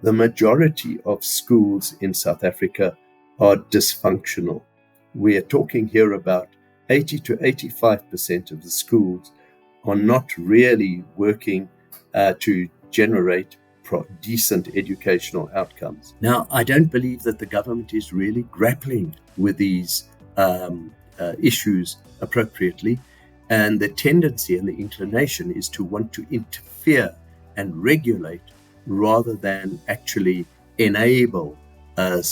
the majority of schools in South Africa are dysfunctional. We are talking here about 80 to 85% of the schools are not really working to generate decent educational outcomes. Now, I don't believe that the government is really grappling with these issues appropriately, and the tendency and the inclination is to want to interfere and regulate rather than actually enable a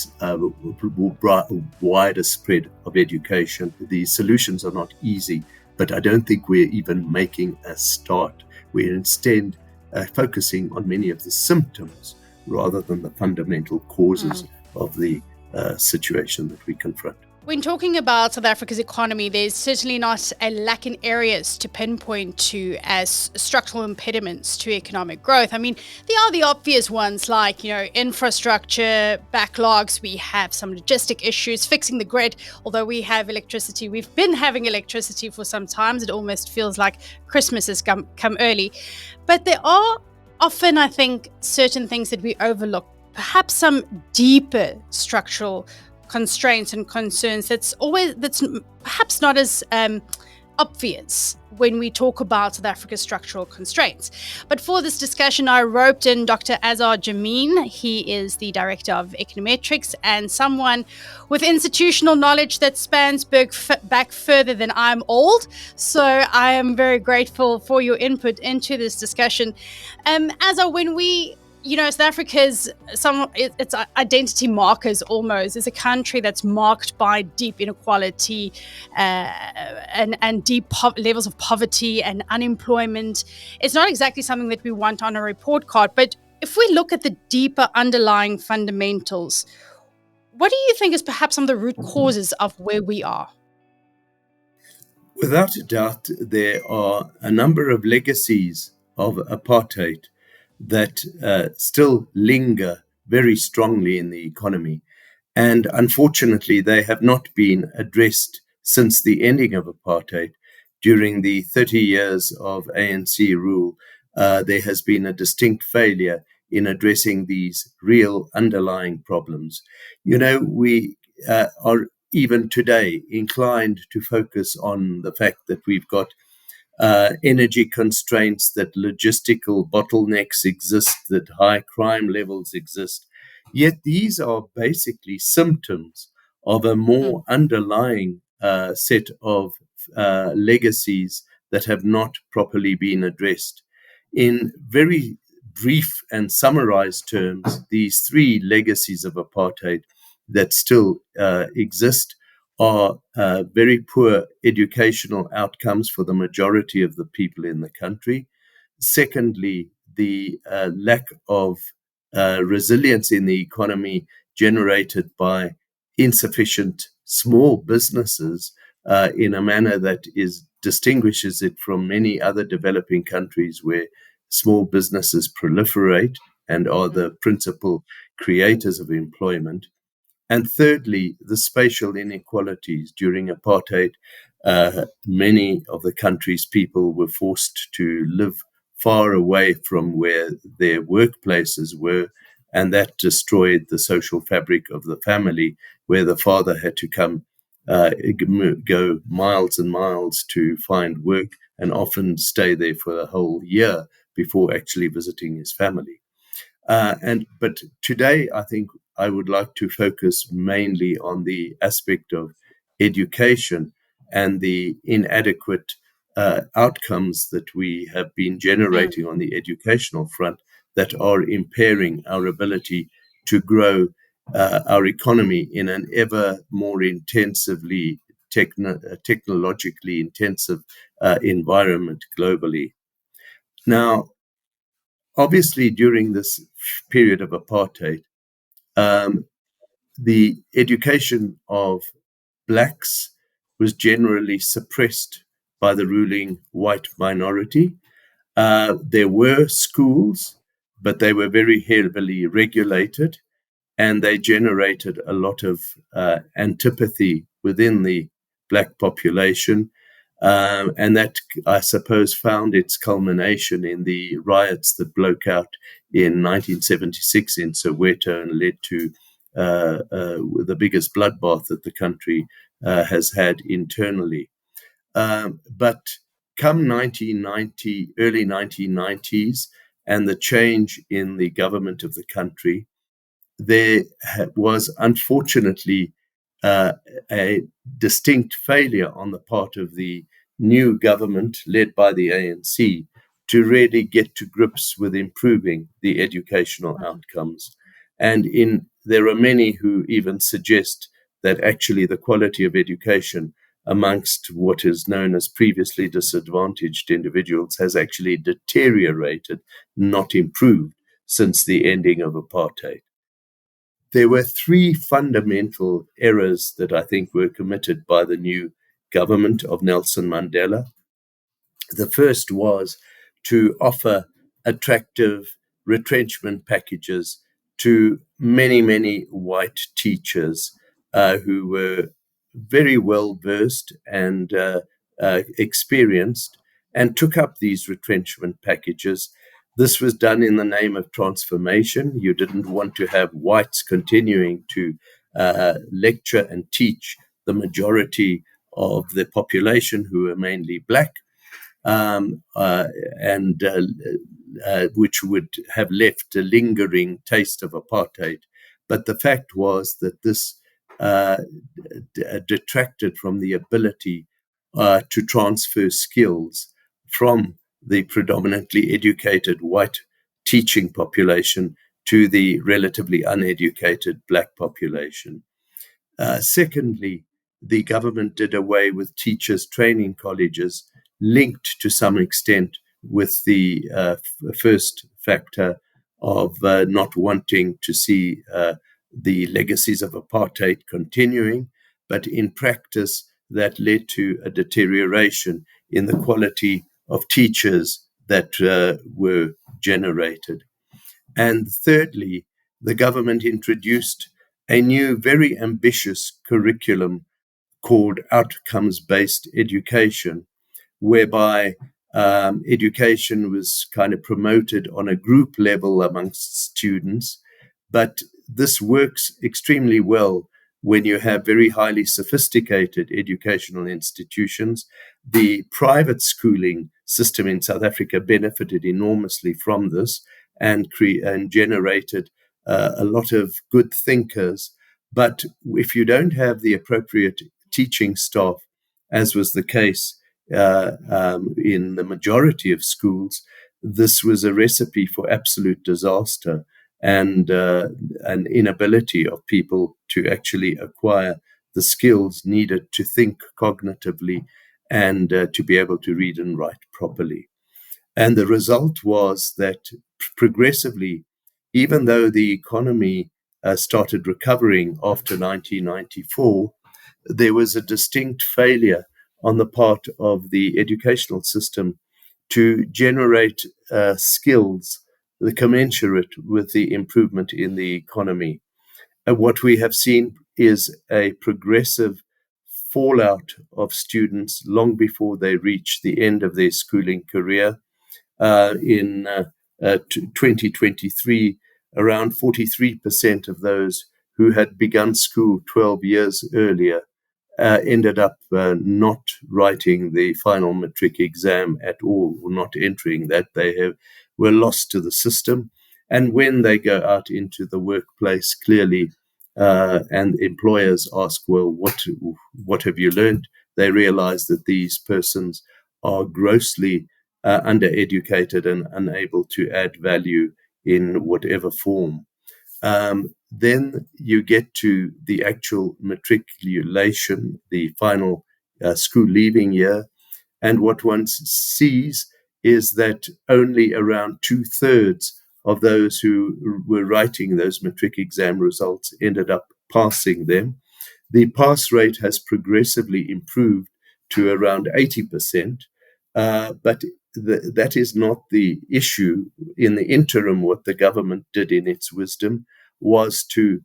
wider spread of education. The solutions are not easy, but I don't think we're even making a start. We're instead focusing on many of the symptoms rather than the fundamental causes of the situation that we confront. When talking about South Africa's economy, there's certainly not a lack in areas to pinpoint to as structural impediments to economic growth. I mean, there are the obvious ones like, infrastructure, backlogs. We have some logistic issues, fixing the grid. Although we have electricity, we've been having electricity for some time. It almost feels like Christmas has come early. But there are often, I think, certain things that we overlook, perhaps some deeper structural constraints and concerns that's perhaps not as obvious when we talk about South Africa's structural constraints. But for this discussion, I roped in Dr. Azar Jammine. He is the director of Econometrix and someone with institutional knowledge that spans back further than I'm old. So I am very grateful for your input into this discussion. Azar, when we South Africa's its identity markers almost is a country that's marked by deep inequality and deep levels of poverty and unemployment. It's not exactly something that we want on a report card, but if we look at the deeper underlying fundamentals, what do you think is perhaps some of the root causes of where we are? Without a doubt, there are a number of legacies of apartheid that still linger very strongly in the economy. And unfortunately, they have not been addressed since the ending of apartheid. During the 30 years of ANC rule, there has been a distinct failure in addressing these real underlying problems. We are even today inclined to focus on the fact that we've got energy constraints, that logistical bottlenecks exist, that high crime levels exist. Yet these are basically symptoms of a more underlying set of legacies that have not properly been addressed. In very brief and summarized terms, these three legacies of apartheid that still exist are very poor educational outcomes for the majority of the people in the country. Secondly, the lack of resilience in the economy generated by insufficient small businesses in a manner that distinguishes it from many other developing countries where small businesses proliferate and are the principal creators of employment. And thirdly, the spatial inequalities. During apartheid, many of the country's people were forced to live far away from where their workplaces were, and that destroyed the social fabric of the family, where the father had to go miles and miles to find work and often stay there for a whole year before actually visiting his family. But today, I think I would like to focus mainly on the aspect of education and the inadequate outcomes that we have been generating on the educational front that are impairing our ability to grow our economy in an ever more intensively technologically intensive environment globally. Now, obviously, during this period of apartheid, the education of blacks was generally suppressed by the ruling white minority. There were schools, but they were very heavily regulated, and they generated a lot of antipathy within the black population. And that, I suppose, found its culmination in the riots that broke out in 1976 in Soweto and led to the biggest bloodbath that the country has had internally. But come 1990, early 1990s, and the change in the government of the country, there was unfortunately uh, a distinct failure on the part of the new government led by the ANC to really get to grips with improving the educational outcomes. And there are many who even suggest that actually the quality of education amongst what is known as previously disadvantaged individuals has actually deteriorated, not improved, since the ending of apartheid. There were three fundamental errors that I think were committed by the new government of Nelson Mandela. The first was to offer attractive retrenchment packages to many, many white teachers who were very well versed and experienced and took up these retrenchment packages. This was done in the name of transformation. You didn't want to have whites continuing to lecture and teach the majority of the population, who were mainly black, and which would have left a lingering taste of apartheid. But the fact was that this detracted from the ability to transfer skills from the predominantly educated white teaching population to the relatively uneducated black population. Secondly, the government did away with teachers' training colleges, linked to some extent with the first factor of not wanting to see the legacies of apartheid continuing, but in practice, that led to a deterioration in the quality of teachers that were generated. And thirdly, the government introduced a new, very ambitious curriculum called outcomes-based education, whereby education was kind of promoted on a group level amongst students. But this works extremely well when you have very highly sophisticated educational institutions. The private schooling system in South Africa benefited enormously from this and generated a lot of good thinkers. But if you don't have the appropriate teaching staff, as was the case in the majority of schools, this was a recipe for absolute disaster and an inability of people to actually acquire the skills needed to think cognitively and to be able to read and write properly. And the result was that progressively, even though the economy started recovering after 1994, there was a distinct failure on the part of the educational system to generate skills the commensurate with the improvement in the economy. And what we have seen is a progressive fallout of students long before they reach the end of their schooling career. In 2023, around 43% of those who had begun school 12 years earlier ended up not writing the final matric exam at all, or not entering that. Were lost to the system. And when they go out into the workplace, clearly, and employers ask, well, what have you learned? They realize that these persons are grossly undereducated and unable to add value in whatever form. Then you get to the actual matriculation, the final school leaving year. And what one sees is that only around 2/3 of those who were writing those matric exam results ended up passing them. The pass rate has progressively improved to around 80%, but that is not the issue. In the interim, what the government did in its wisdom was to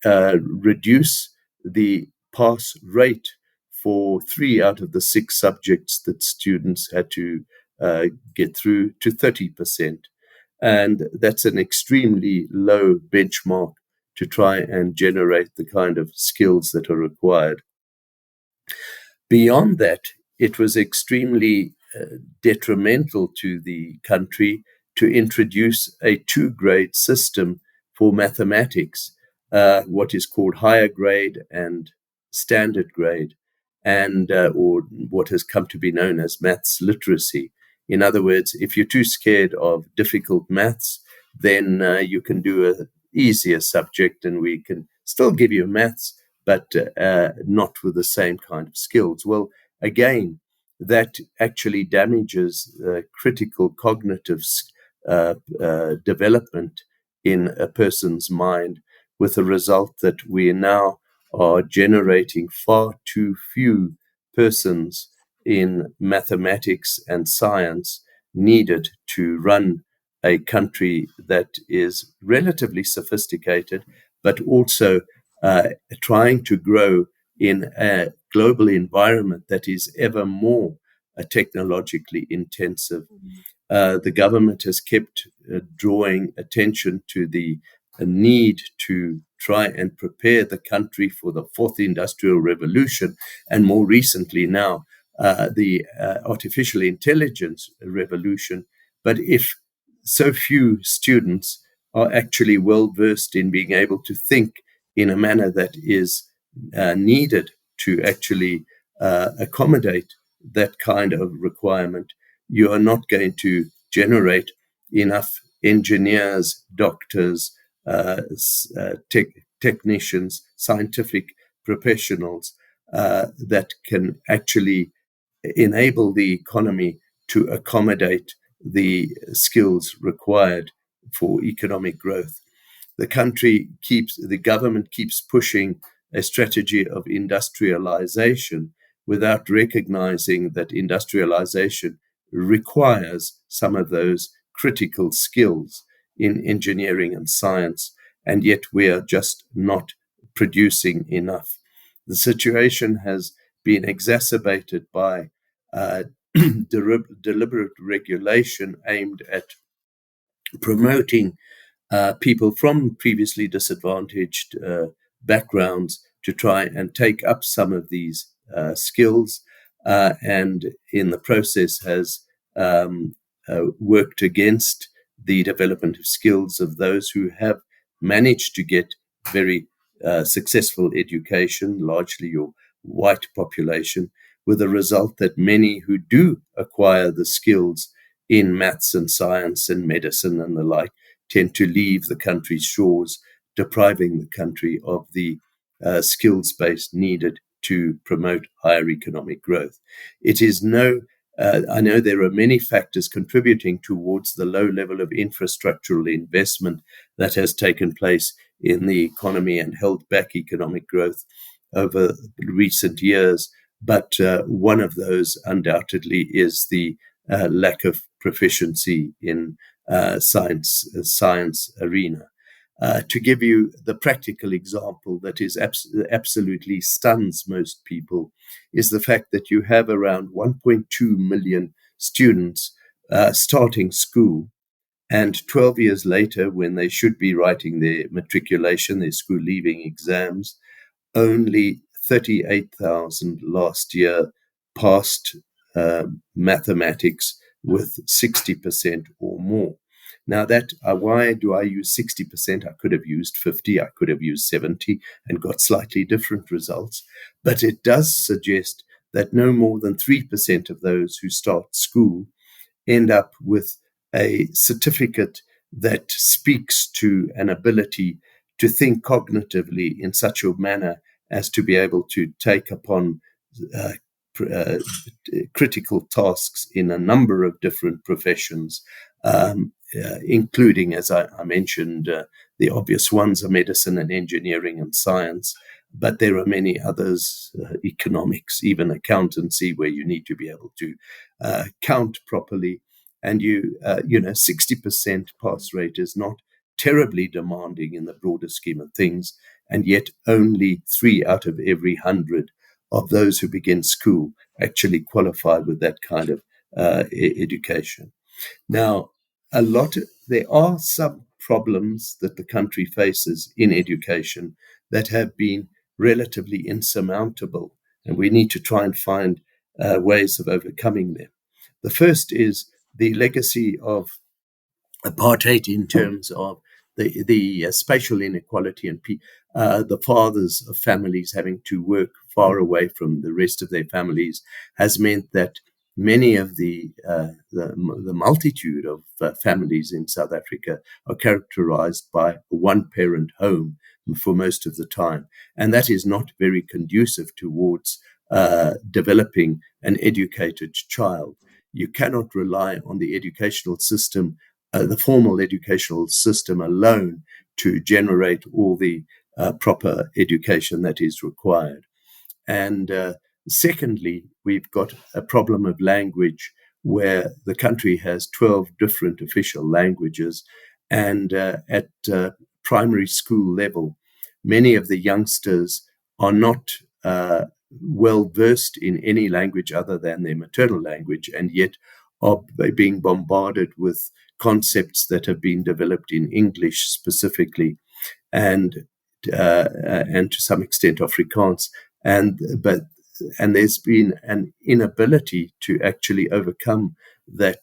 reduce the pass rate for 3 out of the 6 subjects that students had to get through to 30%. And that's an extremely low benchmark to try and generate the kind of skills that are required. Beyond that, it was extremely detrimental to the country to introduce a 2-grade system for mathematics, what is called higher grade and standard grade, and or what has come to be known as maths literacy. In other words, if you're too scared of difficult maths, then you can do an easier subject and we can still give you maths, but not with the same kind of skills. Well, again, that actually damages critical cognitive development in a person's mind, with the result that we now are generating far too few persons in mathematics and science needed to run a country that is relatively sophisticated, but also trying to grow in a global environment that is ever more technologically intensive. The government has kept drawing attention to the need to try and prepare the country for the 4th industrial revolution, and more recently now, the artificial intelligence revolution. But if so few students are actually well versed in being able to think in a manner that is needed to actually accommodate that kind of requirement, you are not going to generate enough engineers, doctors, technicians, scientific professionals that can actually enable the economy to accommodate the skills required for economic growth. The government keeps pushing a strategy of industrialization without recognizing that industrialization requires some of those critical skills in engineering and science, and yet we are just not producing enough. The situation has been exacerbated by deliberate regulation aimed at promoting people from previously disadvantaged backgrounds to try and take up some of these skills, and in the process has worked against the development of skills of those who have managed to get very successful education, largely your white population, with the result that many who do acquire the skills in maths and science and medicine and the like tend to leave the country's shores, depriving the country of the skills base needed to promote higher economic growth. It is I know there are many factors contributing towards the low level of infrastructural investment that has taken place in the economy and held back economic growth over recent years. But one of those undoubtedly is the lack of proficiency in science arena. To give you the practical example that is absolutely stuns most people is the fact that you have around 1.2 million students starting school, and 12 years later, when they should be writing their matriculation, their school leaving exams, only 38,000 last year passed mathematics with 60% or more. Now, why do I use 60%? I could have used 50, I could have used 70 and got slightly different results. But it does suggest that no more than 3% of those who start school end up with a certificate that speaks to an ability to think cognitively in such a manner as to be able to take upon critical tasks in a number of different professions, including, as I mentioned, the obvious ones are medicine and engineering and science, but there are many others, economics, even accountancy, where you need to be able to count properly. And 60% pass rate is not terribly demanding in the broader scheme of things, and yet only 3 out of every 100 of those who begin school actually qualify with that kind of education. Now, there are some problems that the country faces in education that have been relatively insurmountable, and we need to try and find ways of overcoming them. The first is the legacy of apartheid in terms of the spatial inequality and the fathers of families having to work far away from the rest of their families has meant that many of the multitude of families in South Africa are characterized by a one-parent home for most of the time, and that is not very conducive towards developing an educated child. You cannot rely on the educational system, the formal educational system alone, to generate all the proper education that is required. And secondly, we've got a problem of language where the country has 12 different official languages. And at primary school level, many of the youngsters are not well versed in any language other than their maternal language, and yet are being bombarded with concepts that have been developed in English specifically, and to some extent Afrikaans, and there's been an inability to actually overcome that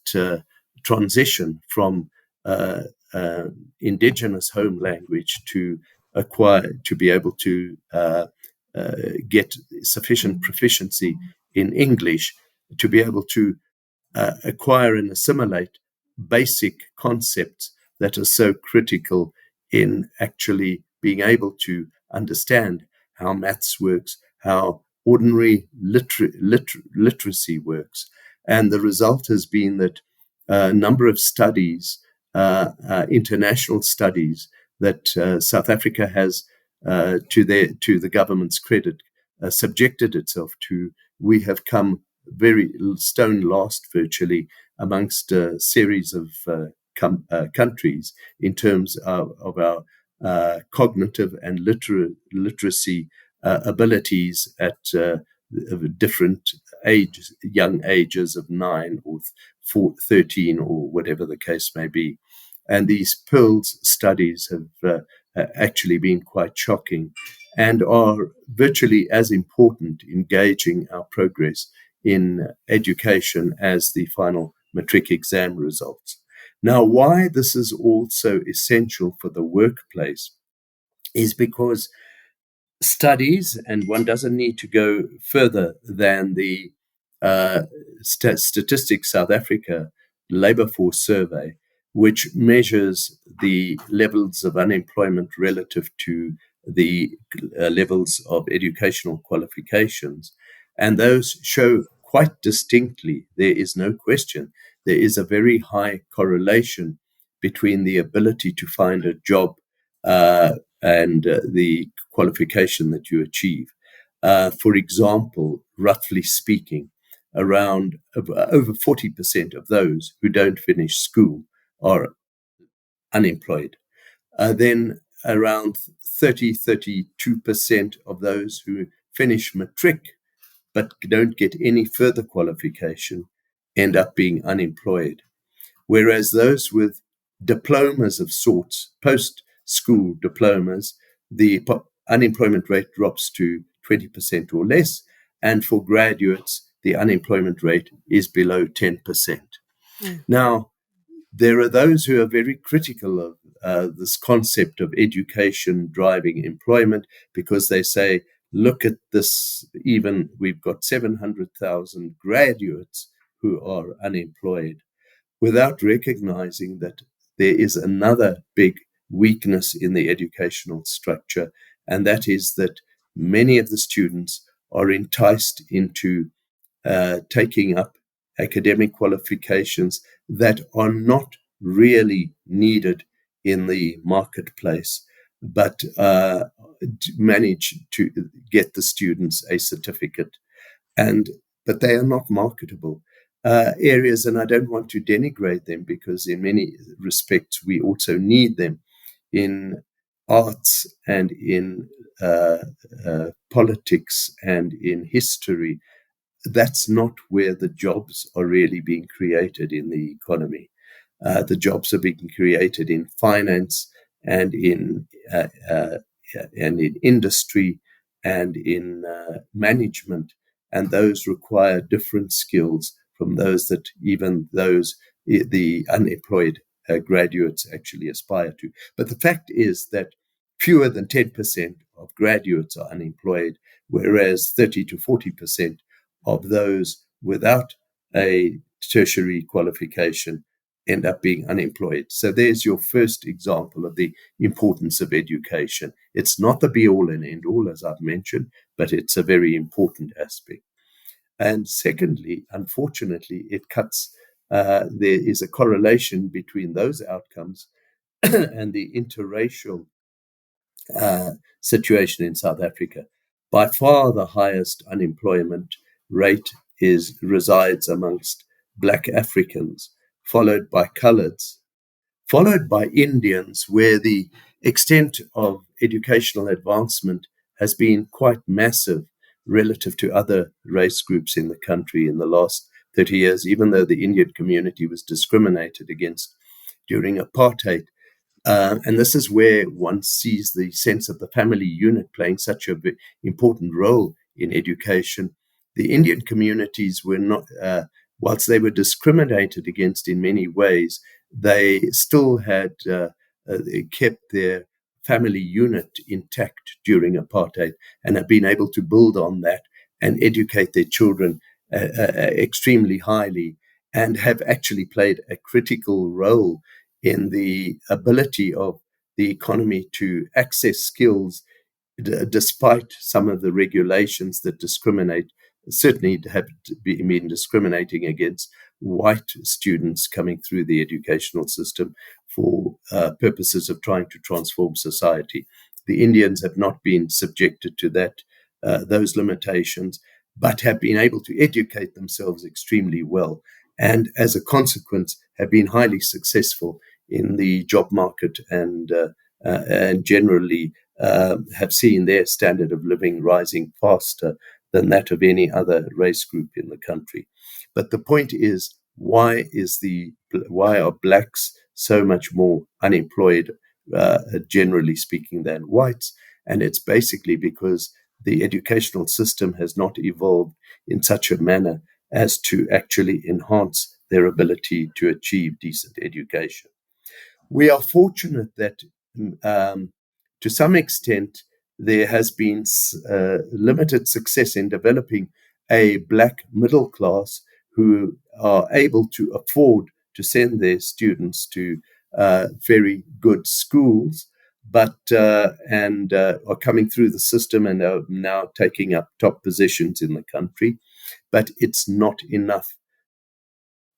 transition from indigenous home language to be able to get sufficient proficiency in English to be able to acquire and assimilate basic concepts that are so critical in actually being able to understand how maths works, how ordinary literacy works. And the result has been that a number of studies, international studies, that South Africa has, to the government's credit, subjected itself to, we have come very stone last virtually amongst a series of countries in terms of our cognitive and literacy abilities at different young ages of 9 or 13 or whatever the case may be. And these PIRLS studies have actually been quite shocking and are virtually as important in gauging our progress in education as the final matric exam results. Now, why this is also essential for the workplace is because studies, and one doesn't need to go further than the Statistics South Africa Labour Force Survey, which measures the levels of unemployment relative to the levels of educational qualifications. And those show quite distinctly, there is no question, there is a very high correlation between the ability to find a job and the qualification that you achieve. For example, roughly speaking, around over 40% of those who don't finish school are unemployed. Then around 32% of those who finish matric but don't get any further qualification end up being unemployed. Whereas those with diplomas of sorts, post-school diplomas, the unemployment rate drops to 20% or less. And for graduates, the unemployment rate is below 10%. Now, there are those who are very critical of this concept of education driving employment because they say, look at this, even we've got 700,000 graduates who are unemployed, without recognizing that there is another big weakness in the educational structure, and that is that many of the students are enticed into taking up academic qualifications that are not really needed in the marketplace, but manage to get the students a certificate, but they are not marketable areas, and I don't want to denigrate them because in many respects we also need them in arts and in politics and in history, that's not where the jobs are really being created in the economy. The jobs are being created in finance and uh, uh, in industry and in management, and those require different skills from those that even those the unemployed graduates actually aspire to. But the fact is that fewer than 10% of graduates are unemployed, whereas 30 to 40% of those without a tertiary qualification end up being unemployed. So there's your first example of the importance of education. It's not the be all and end all, as I've mentioned, but it's a very important aspect. And secondly, unfortunately, it cuts, there is a correlation between those outcomes and the interracial situation in South Africa. By far, the highest unemployment rate resides amongst Black Africans, followed by Coloureds, followed by Indians, where the extent of educational advancement has been quite massive relative to other race groups in the country in the last 30 years, even though the Indian community was discriminated against during apartheid. And this is where one sees the sense of the family unit playing such an important role in education. The Indian communities were not, whilst they were discriminated against in many ways, they still had kept their family unit intact during apartheid and have been able to build on that and educate their children extremely highly, and have actually played a critical role in the ability of the economy to access skills, despite some of the regulations that discriminate, certainly have been discriminating against white students coming through the educational system for purposes of trying to transform society. The Indians have not been subjected to those limitations, but have been able to educate themselves extremely well, and as a consequence have been highly successful in the job market, and generally have seen their standard of living rising faster than that of any other race group in the country. But the point is, why are blacks so much more unemployed, generally speaking, than whites? And it's basically because the educational system has not evolved in such a manner as to actually enhance their ability to achieve decent education. We are fortunate that, to some extent, there has been limited success in developing a black middle class who are able to afford to send their students to very good schools, but are coming through the system and are now taking up top positions in the country. But it's not enough.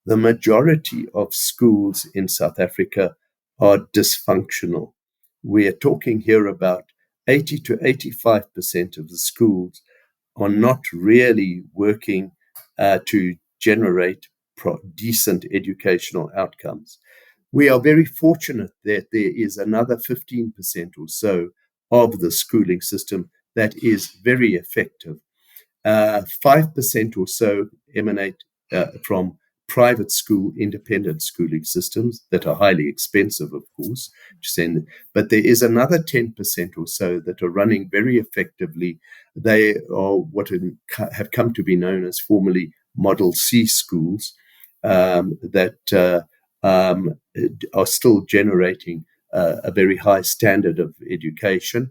The majority of schools in South Africa are dysfunctional. We are talking here about 80 to 85% of the schools are not really working to generate decent educational outcomes. We are very fortunate that there is another 15% or so of the schooling system that is very effective. 5% or so emanate from private school, independent schooling systems that are highly expensive, of course, to send. But there is another 10% or so that are running very effectively. They are what have come to be known as formerly Model C schools, that are still generating a very high standard of education.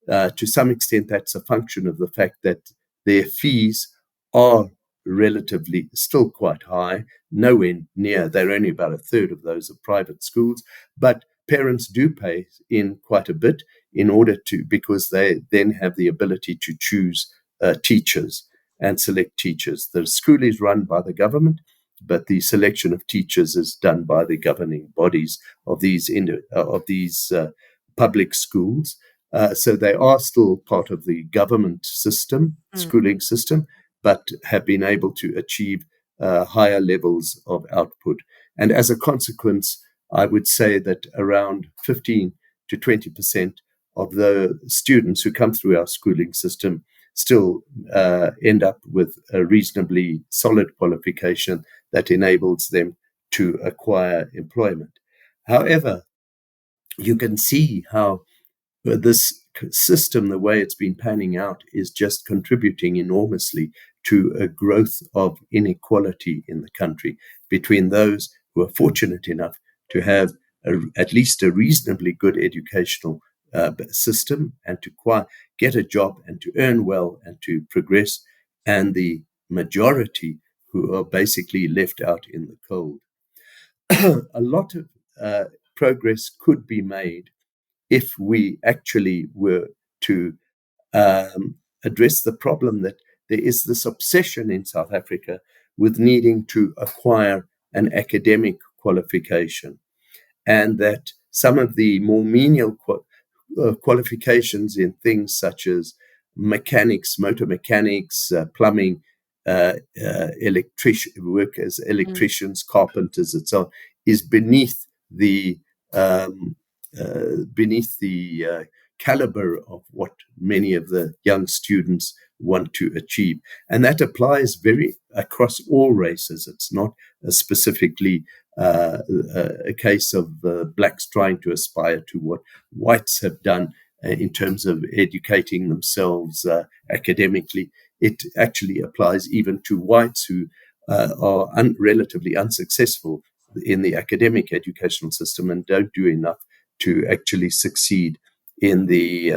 To some extent, that's a function of the fact that their fees are relatively still quite high, nowhere near, they're only about a third of those of private schools, but parents do pay in quite a bit in order to, because they then have the ability to choose teachers and select teachers. The school is run by the government, but the selection of teachers is done by the governing bodies of these public schools. So they are still part of the government system, schooling system, but have been able to achieve higher levels of output. And as a consequence, I would say that around 15 to 20% of the students who come through our schooling system still end up with a reasonably solid qualification that enables them to acquire employment. However, you can see how this system, the way it's been panning out, is just contributing enormously to a growth of inequality in the country between those who are fortunate enough to have at least a reasonably good educational system and to get a job and to earn well and to progress, and the majority who are basically left out in the cold. A lot of progress could be made if we actually were to address the problem that there is this obsession in South Africa with needing to acquire an academic qualification, and that some of the more menial qualifications in things such as mechanics, motor mechanics, plumbing, work as electricians, carpenters, and so on, is beneath the caliber of what many of the young students want to achieve. And that applies very across all races. It's not specifically a case of blacks trying to aspire to what whites have done in terms of educating themselves academically. It actually applies even to whites who are relatively unsuccessful in the academic educational system and don't do enough to actually succeed in the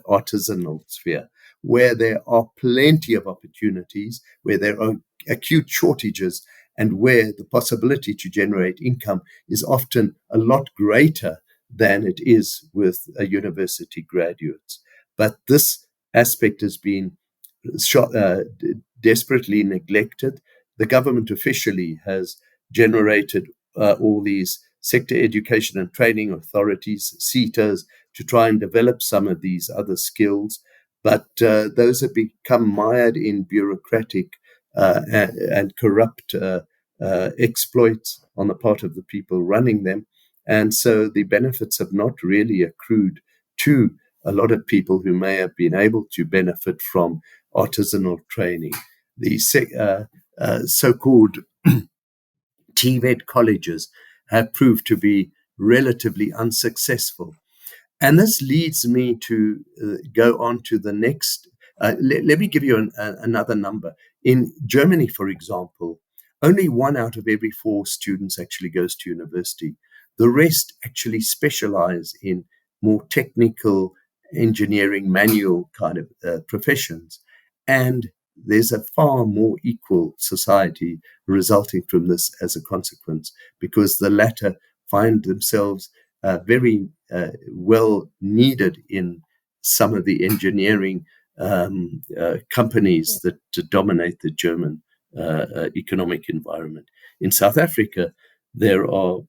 artisanal sphere, where there are plenty of opportunities, where there are acute shortages, and where the possibility to generate income is often a lot greater than it is with university graduates. But this aspect has been desperately neglected. The government officially has generated all these sector education and training authorities, SETAs, to try and develop some of these other skills. But those have become mired in bureaucratic and corrupt exploits on the part of the people running them. And so the benefits have not really accrued to a lot of people who may have been able to benefit from artisanal training. The so-called TVET colleges have proved to be relatively unsuccessful. And this leads me to go on to the next. Let me give you another number. In Germany, for example, only 1 out of every 4 students actually goes to university. The rest actually specialize in more technical, engineering, manual kind of professions. And there's a far more equal society resulting from this as a consequence, because the latter find themselves very well needed in some of the engineering companies that dominate the German economic environment. In South Africa, there are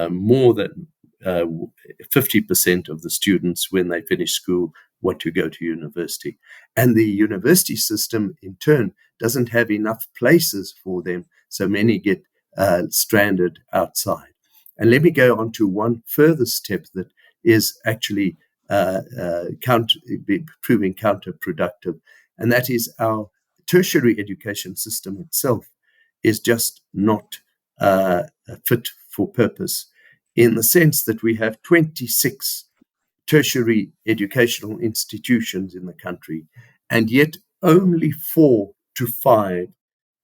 more than 50% of the students, when they finish school, want to go to university. And the university system, in turn, doesn't have enough places for them, so many get stranded outside. And let me go on to one further step that is actually proving counterproductive, and that is our tertiary education system itself is just not fit for purpose, in the sense that we have 26 tertiary educational institutions in the country, and yet only 4 to 5,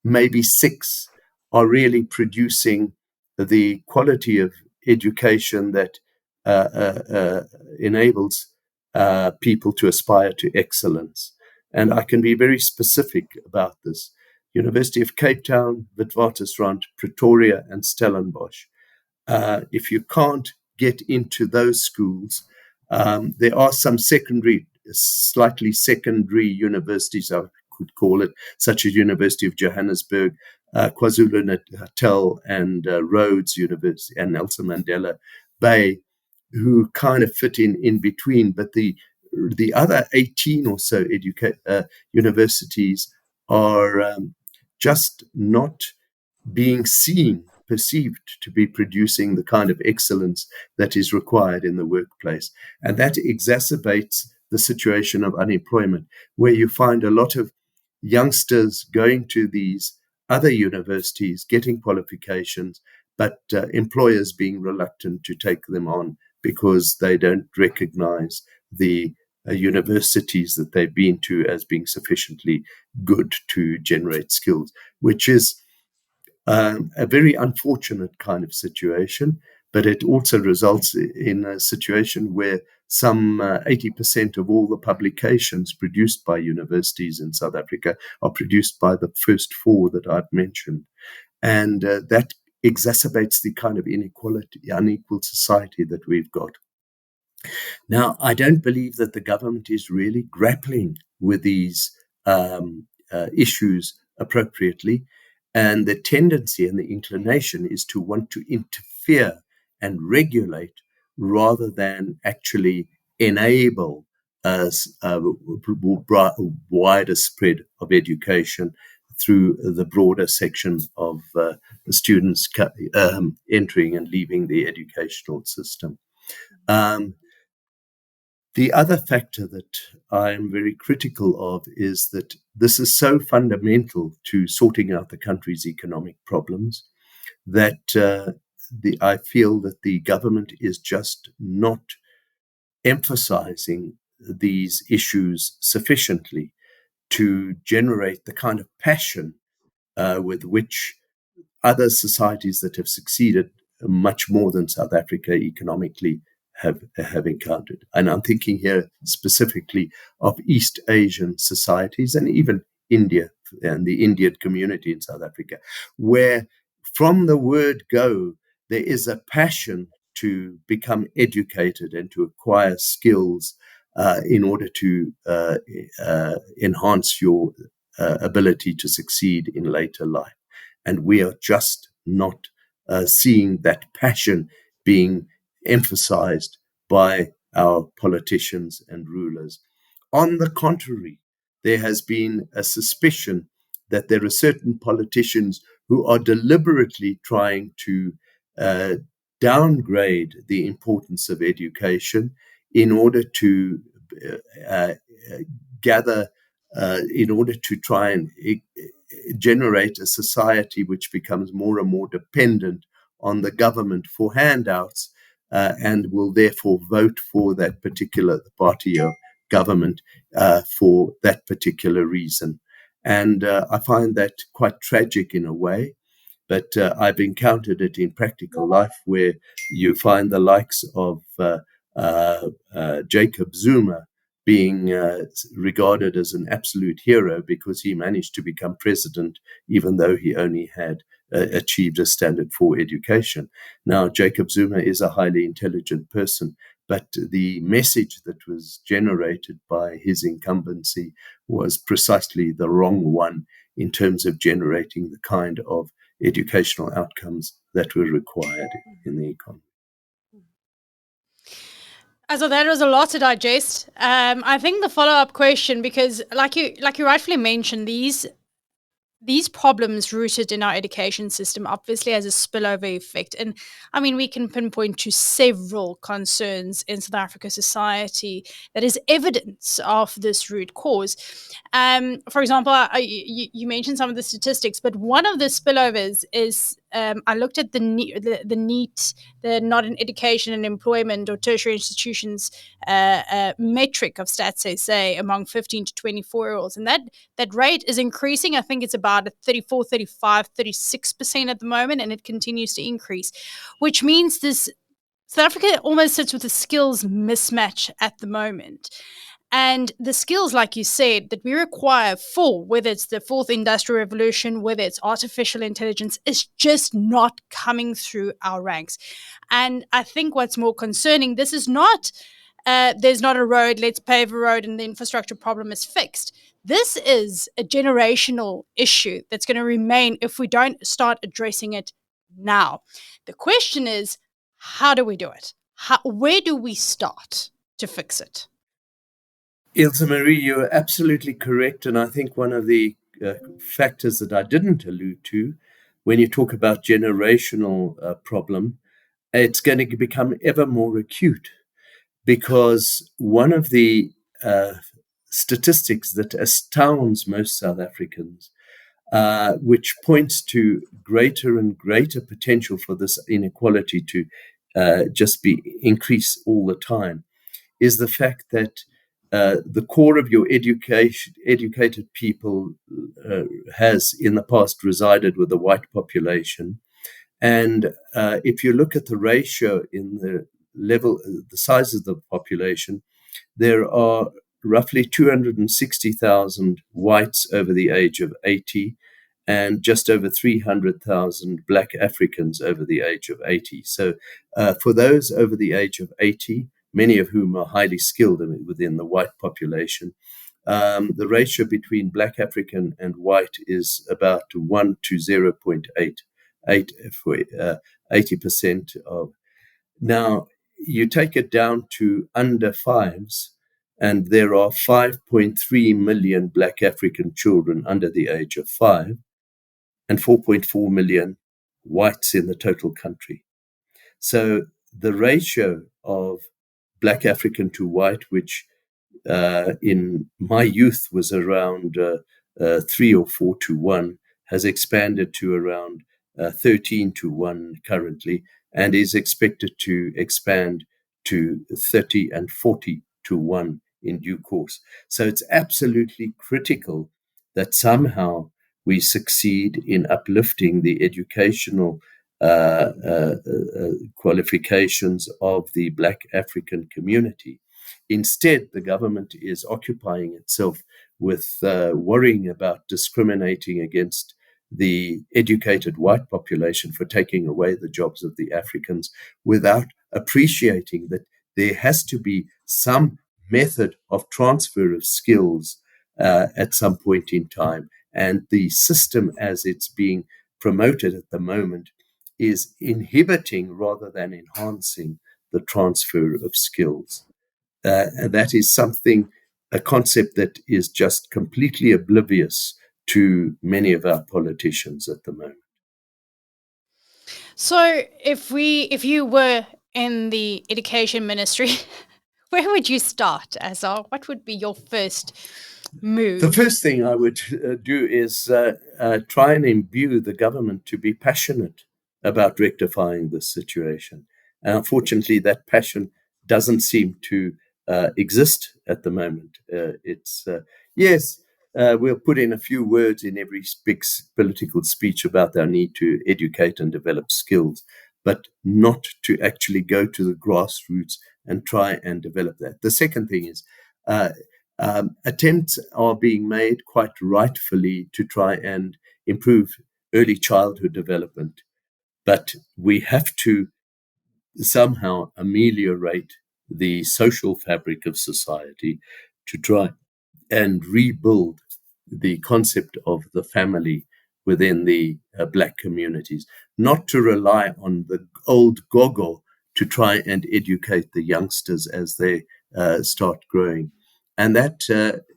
maybe 6, are really producing the quality of education that enables people to aspire to excellence. And I can be very specific about this. University of Cape Town, Witwatersrand, Pretoria, and Stellenbosch. If you can't get into those schools, there are some slightly secondary universities, I could call it, such as University of Johannesburg, KwaZulu-Natal, and Rhodes University, and Nelson Mandela Bay, who kind of fit in between. But the other 18 or so universities are just not being seen perceived to be producing the kind of excellence that is required in the workplace. And that exacerbates the situation of unemployment, where you find a lot of youngsters going to these other universities, getting qualifications, but employers being reluctant to take them on because they don't recognize the universities that they've been to as being sufficiently good to generate skills, which is a very unfortunate kind of situation. But it also results in a situation where some 80% of all the publications produced by universities in South Africa are produced by the first four that I've mentioned. And that exacerbates the kind of inequality, unequal society that we've got. Now, I don't believe that the government is really grappling with these issues appropriately. And the tendency and the inclination is to want to interfere and regulate rather than actually enable a wider spread of education through the broader section of the students entering and leaving the educational system. The other factor that I am very critical of is that this is so fundamental to sorting out the country's economic problems that I feel that the government is just not emphasizing these issues sufficiently to generate the kind of passion with which other societies that have succeeded much more than South Africa economically have encountered. And I'm thinking here specifically of East Asian societies and even India and the Indian community in South Africa, where from the word go, there is a passion to become educated and to acquire skills in order to enhance your ability to succeed in later life. And we are just not seeing that passion being emphasized by our politicians and rulers. On the contrary, there has been a suspicion that there are certain politicians who are deliberately trying to downgrade the importance of education in order to in order to try and generate a society which becomes more and more dependent on the government for handouts and will therefore vote for that particular party of government for that particular reason. And I find that quite tragic in a way. But I've encountered it in practical life where you find the likes of Jacob Zuma being regarded as an absolute hero because he managed to become president, even though he only had achieved a standard 4 education. Now, Jacob Zuma is a highly intelligent person, but the message that was generated by his incumbency was precisely the wrong one in terms of generating the kind of educational outcomes that were required in the economy. So that was a lot to digest. I think the follow-up question, because like you rightfully mentioned, these problems rooted in our education system obviously has a spillover effect. And I mean, we can pinpoint to several concerns in South Africa society that is evidence of this root cause. For example, you mentioned some of the statistics, but one of the spillovers is I looked at the NEET, the Not in Education and Employment or Tertiary Institutions metric of Stats SA among 15 to 24-year-olds. And that rate is increasing. I think it's about 34, 35, 36% at the moment, and it continues to increase, which means this South Africa almost sits with a skills mismatch at the moment. And the skills, like you said, that we require for, whether it's the fourth industrial revolution, whether it's artificial intelligence, is just not coming through our ranks. And I think what's more concerning, this is not, there's not a road, let's pave a road and the infrastructure problem is fixed. This is a generational issue that's going to remain if we don't start addressing it now. The question is, how do we do it? Where do we start to fix it? Ilse Marie, you're absolutely correct. And I think one of the factors that I didn't allude to when you talk about generational problem, it's going to become ever more acute, because one of the statistics that astounds most South Africans, which points to greater and greater potential for this inequality to just be increase all the time, is the fact that the core of your educated people has in the past resided with the white population. And if you look at the ratio in the level, the size of the population, there are roughly 260,000 whites over the age of 80 and just over 300,000 Black Africans over the age of 80. So for those over the age of 80, many of whom are highly skilled within the white population, the ratio between Black African and white is about 1 to 0.8 for 80% of. Now, you take it down to under fives, and there are 5.3 million Black African children under the age of 5 and 4.4 million whites in the total country. So the ratio of Black African to white, which in my youth was around 3 or 4 to 1, has expanded to around 13 to 1 currently, and is expected to expand to 30 and 40 to 1 in due course. So it's absolutely critical that somehow we succeed in uplifting the educational qualifications of the Black African community. Instead, the government is occupying itself with worrying about discriminating against the educated white population for taking away the jobs of the Africans, without appreciating that there has to be some method of transfer of skills at some point in time. And the system as it's being promoted at the moment is inhibiting rather than enhancing the transfer of skills. And that is something, a concept that is just completely oblivious to many of our politicians at the moment. So if you were in the education ministry, where would you start, Azar? What would be your first move? The first thing I would do is try and imbue the government to be passionate about rectifying this situation. And unfortunately, that passion doesn't seem to exist at the moment. Yes, we'll put in a few words in every big political speech about our need to educate and develop skills, but not to actually go to the grassroots and try and develop that. The second thing is attempts are being made quite rightfully to try and improve early childhood development, but we have to somehow ameliorate the social fabric of society to try and rebuild the concept of the family within the Black communities, not to rely on the old gogo to try and educate the youngsters as they start growing. And that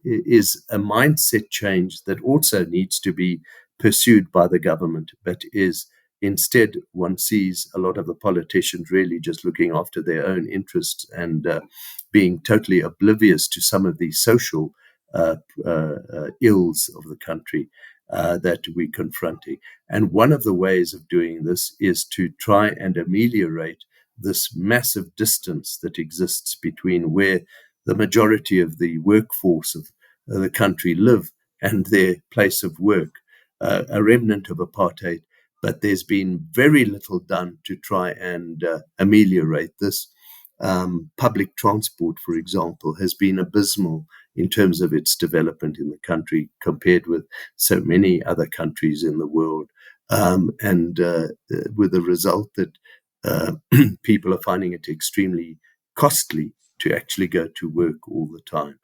is a mindset change that also needs to be pursued by the government, but is instead, one sees a lot of the politicians really just looking after their own interests and being totally oblivious to some of the social ills of the country that we're confronting. And one of the ways of doing this is to try and ameliorate this massive distance that exists between where the majority of the workforce of the country live and their place of work, a remnant of apartheid. But there's been very little done to try and ameliorate this. Public transport, for example, has been abysmal in terms of its development in the country compared with so many other countries in the world. And with the result that people are finding it extremely costly to actually go to work all the time.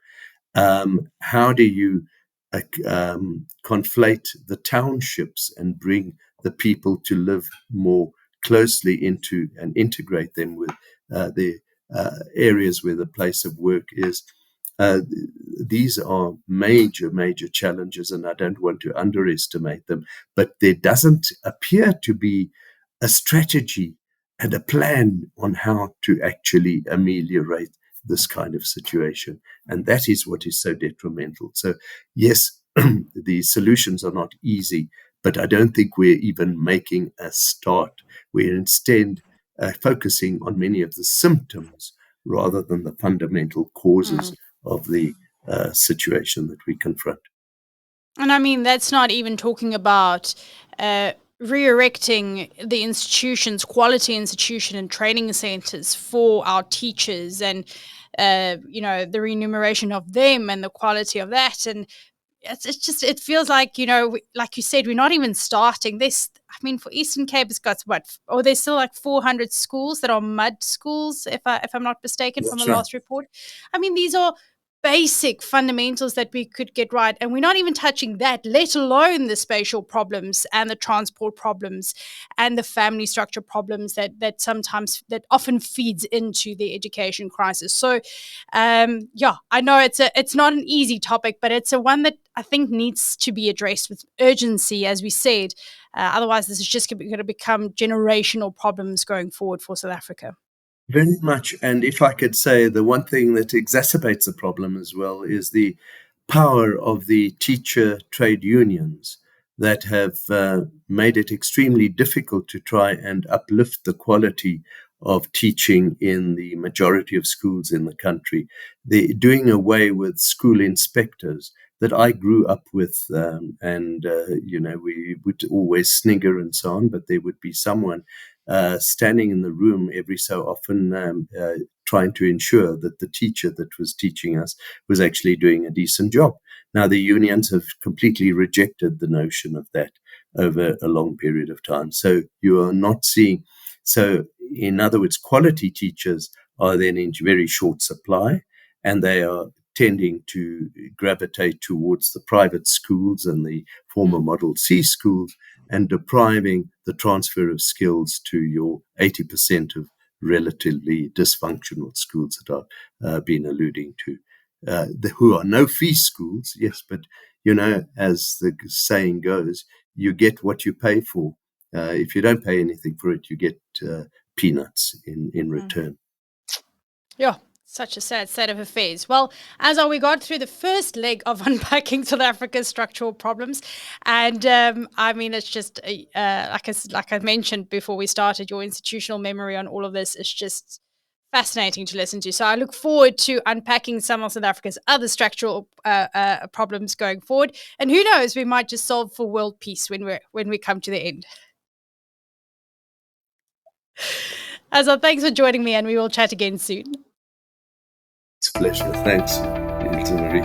How do you conflate the townships and bring the people to live more closely into and integrate them with the areas where the place of work is? these are major, major challenges, and I don't want to underestimate them. But there doesn't appear to be a strategy and a plan on how to actually ameliorate this kind of situation. And that is what is so detrimental. So, yes, the solutions are not easy, but I don't think we're even making a start. We're instead focusing on many of the symptoms rather than the fundamental causes of the situation that we confront. And I mean, that's not even talking about re-erecting the institutions, quality institution and training centers for our teachers, and the remuneration of them and the quality of that. And it's just, it feels like, like you said, we're not even starting this. I mean, for Eastern Cape, it's got there's still like 400 schools that are mud schools, if I'm not mistaken, from the That's right. last report. I mean, these are basic fundamentals that we could get right, and we're not even touching that, let alone the spatial problems and the transport problems and the family structure problems that often feeds into the education crisis. So I know it's not an easy topic, but it's a one that I think needs to be addressed with urgency, as we said. Otherwise, this is just going to become generational problems going forward for South Africa. Very much. And if I could say, the one thing that exacerbates the problem as well is the power of the teacher trade unions that have made it extremely difficult to try and uplift the quality of teaching in the majority of schools in the country. They're doing away with school inspectors that I grew up with, we would always snigger and so on, but there would be someone standing in the room every so often, trying to ensure that the teacher that was teaching us was actually doing a decent job. Now, the unions have completely rejected the notion of that over a long period of time. So you are not seeing. So, in other words, quality teachers are then in very short supply, and they are tending to gravitate towards the private schools and the former Model C schools, and depriving the transfer of skills to your 80% of relatively dysfunctional schools that I've been alluding to, who are no-fee schools, yes, but, as the saying goes, you get what you pay for. If you don't pay anything for it, you get peanuts in return. Yeah, such a sad state of affairs. Well, Azar, we got through the first leg of unpacking South Africa's structural problems, and I mean, it's just like I mentioned before we started, your institutional memory on all of this is just fascinating to listen to. So I look forward to unpacking some of South Africa's other structural problems going forward, and who knows, we might just solve for world peace when we come to the end. Azar, thanks for joining me, and we will chat again soon. It's a pleasure. Thanks, Ilse Marie.